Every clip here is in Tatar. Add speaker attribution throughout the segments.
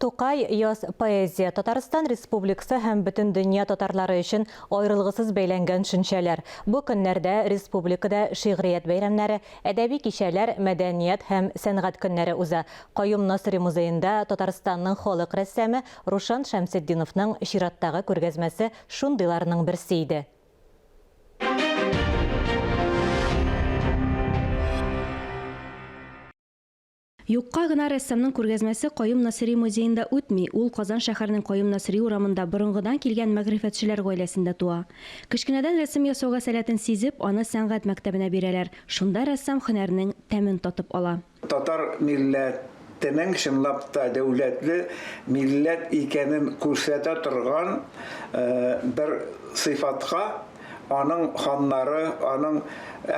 Speaker 1: Тукай яз поэзия Татарстан Республикасы һәм бөтен дөнья татарлары өчен аерылгысыз бәйләнгән төшенчәләр. Бу көннәрдә республикада шигърият бәйрәмнәре, әдәби кичәләр, мәдәният һәм сәнгать көннәре уза. Каюм Насыйри музеенда Татарстанның халык рәссамы Рушан Шәмсетдиновның чираттагы күргәзмәсе шундыйларның берсе иде. Юкка гына рәссамның күргәзмәсе Каюм Насыйри музеенда үтми. Ул Казан шәһәренең Каюм Насыйри урамында борынгыдан килгән мәгърифәтчеләр гаиләсендә туа. Кечкенәдән рәсем ясауга сәләтен сизеп, аны сәнгать мәктәбенә бирәләр. Шунда рәссам һөнәренең тәмен татып ала.
Speaker 2: Татар милләтенең чынлап та дәүләтле милләт икәнен күрсәтә торган бер сыйфатка аның ханнары, аның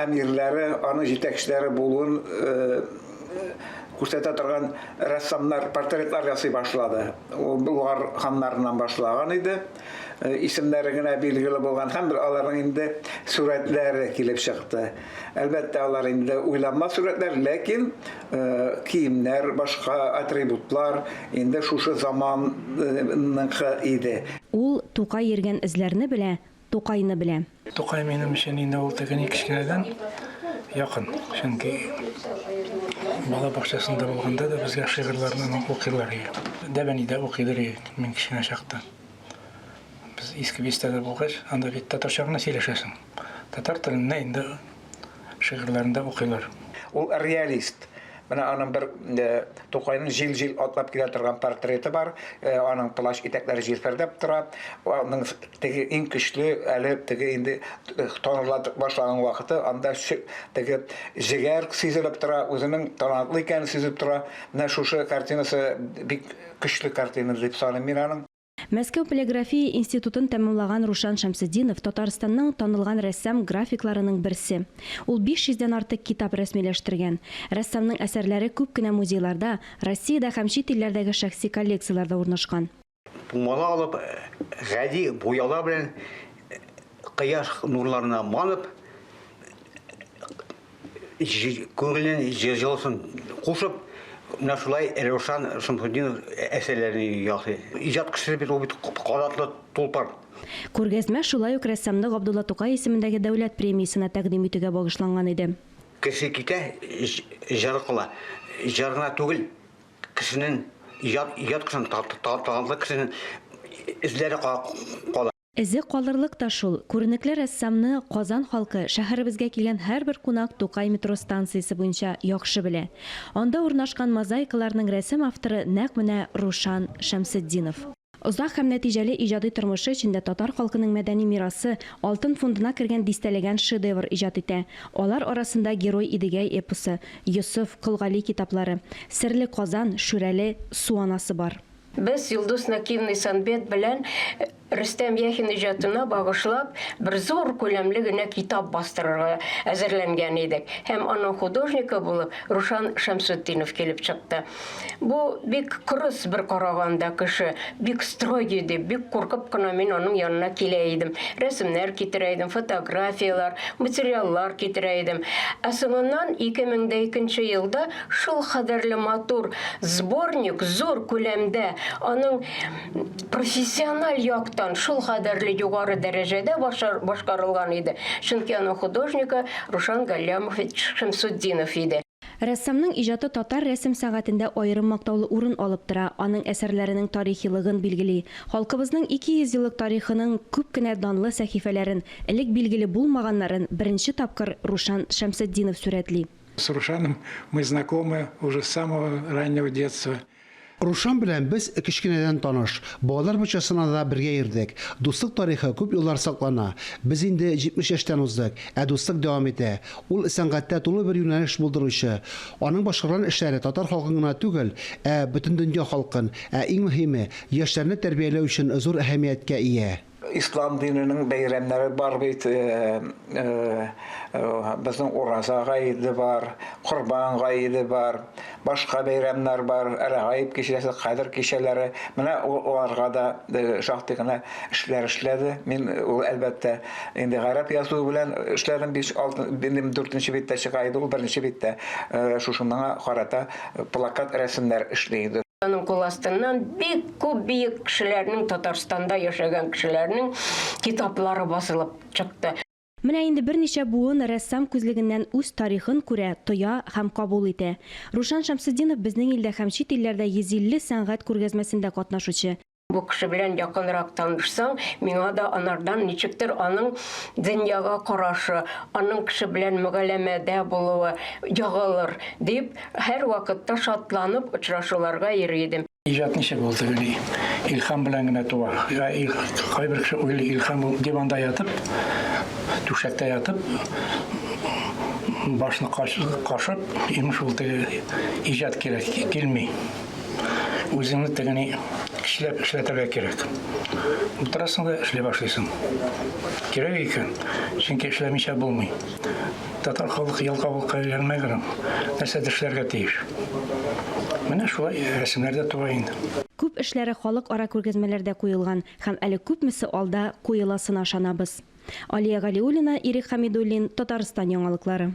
Speaker 2: әмирләре, аның җитәкчеләре булуын күрсәтә торган рәссамнар портретлар ясый башлады. Булгар ханнарыннан башлаган иде. Исемнәре генә билгеле булган һәм аларның инде сурәтләре килеп чыкты. Әлбәттә, алар инде уйланма сурәтләр, ләкин киемнәр, башка атрибутлар инде шушы заманныкы иде.
Speaker 1: Ул Тукай йөргән эзләрне белә, Тукайны белә.
Speaker 3: Тукай минем өчен инде ул тегене кичкенәдән якын. Чөнки бала бакчасында булганда да безгә шигырьләрне укыйлар иде. Дәбәнидә укыйлар иде мин кичкенә чакта. Без иске бистәдә булгач, анда бит татарча гына сөйләшәсең. Татар телендә инде шигырьләрендә укыйлар.
Speaker 2: Ул реалист. Менә аның бер Тукайның җил-җил атлап килә торган портреты бар. Аның плащ итәкләре җирфәрдәп тора. Аның теге иң көчле әле теге инде таныла башлаган вакыты, анда теге җигәр сизелеп тора, үзенең талантлы икәнен сизеп тора. Менә шушы картинасы бик көчле картина дип саныйм мин аның.
Speaker 1: Мәскәү полиграфия институтын тәмамлаган Рушан Шәмсетдинов Татарстанның танылган рәссам графикларының берсе. Ул 500-дән артык китап рәсмиләштергән. Рәссамның әсәрләре күп кенә музейларда, Россиядә һәм чит илләрдәге шәхси коллекцияларда урнашкан.
Speaker 4: Мала алып, гади буялар белән кояш нурларына манып, күңелен җылысын кушып, менә шулай Рушан Шәмсетдинов әсәрләрен ясый. Иҗат кешесе бит ул бит канатлы тулпар.
Speaker 1: Күргәзмә шулай ук рәссамны Габдулла Тукай исемендәге дәүләт премиясына тәкъдим итүгә багышланган иде.
Speaker 4: Кеше китә, җыр кыла. Җырына түгел, кешенең иҗат кешенең талантлы кешенең эзләре кала.
Speaker 1: Эзе калырлык та шул. Күренекле рәссамны Казан халкы шәһәребезгә килгән һәрбер кунак Тукай метро станциясе буенча яхшы белә. Анда урнашкан мозаикаларның рәсем авторы нәкъ менә Рушан Шәмсетдинов. Озак һәм нәтиҗәле иҗади тормышы эчендә татар халкының мәдәни мирасы алтын фондына кергән дистәләгән шедевр иҗат итә. Алар арасында Герой Идегәй эпосы, Йосыф Кылгали китаплары, Серле Казан, Шүрәле Су анасы бар.
Speaker 5: Без Йолдыз Накивный Санбет белән Рөстәм Яхин иҗатына багышлап бер зур күләмле генә китап бастырырга әзерләнгән идек. Һәм аның художнигы булып Рушан Шәмсетдинов килеп чыкты. Бу бик кырыс бер караганда кеше, бик строй иде, бик куркып кына мин аның янына килә идем. Рәсемнәр китерә идем, фотографиялар, материаллар китерә идем. Ә соңыннан 2002 елда шул кадәрле матур сборник зур күләмдә аның профессиональ яктан шул кадәрле югары дәрәҗәдә башкарылган иде. Чөнки аның художнигы Рушан Галлямович Шәмсетдинов иде.
Speaker 1: Рәссамның иҗаты татар рәсем сәнгатендә аерым мактаулы урын алып тора. Аның әсәрләренең тарихилыгын билгели. Халкыбызның 200 еллык тарихының күп кенә данлы сәхифәләрен, элек билгеле булмаганнарын беренче тапкыр Рушан Шәмсетдинов сурәтли.
Speaker 3: С Рушаном мы знакомы уже с самого раннего детства.
Speaker 6: Рушан белән без кечкенәдән таныш. Балалар бакчасына да бергә йөрдек. Дуслык тарихы күп еллар саклана. Без инде 70 яшьтән уздык, ә дуслык дәвам итә. Ул сәнгатьтә тулы бер юнәлеш булдыручы. Аның башкарган эшләре татар халкын гына түгел, ә бөтен дөнья халкын, ә иң мөһиме, яшьләрне тәрбияләү өчен зур әһәмияткә ия.
Speaker 2: İslam dininin beyramları var bit, bizim Urazа gayidi var, Kurban gayidi var, başka beyramlar var, Eragayip kişilesi, Kadir kişileri, mene olarga da şahtikine işler işledi. Min elbette indi garip yazığı bilen işlerim benim 4. bitte çıkaydı, o 1. bitte şuşundan karata plakat resimler işleydi.
Speaker 5: Аның Шуның кул астыннан бик күп бийек кешеләрнең, Татарстанда яшәгән кешеләрнең китаплары басылып чыкты.
Speaker 1: Менә инде берничә буын рәссам күзлегеннән үз тарихын күрә, тоя һәм кабул итә. Рушан Шәмсетдинов безнең илдә һәм чит илләрдә 150 сәнгать күргәзмәсендә катнашучы.
Speaker 5: Бу кеше белән якынрак танышсаң, миңа да анардан ничектер аның дөньяга карашы, аның кеше белән мөгамәләдә булуы ягылыр дип, һәр вакытта шатланып очрашуларга йөридем.
Speaker 3: İcat nişe oldu öyle. İlham bilen gene tuva. Ya kayber kişi öyle ilham divanda yatıp, düşekte yatıp, başını kaşıp, imiş oldu icat gerek, gelmeyi. Özünü tegeni işleterek gerek. Oturasın işle başlıyorsun. Gerek iken, çünkü işlemişe bulmuyor. Tatar halkı yalqavılıqqa gelmeyelim. Nəsə dişlərə deyir. Менә шулай рәсемнәрдә туа инде.
Speaker 1: Күп эшләре халык ара күргәзмәләрдә куелган һәм әле күпмесе алда куеласына ышанабыз. Алия Галиуллина, Ирек Хамидуллин, Татарстан яңалыклары.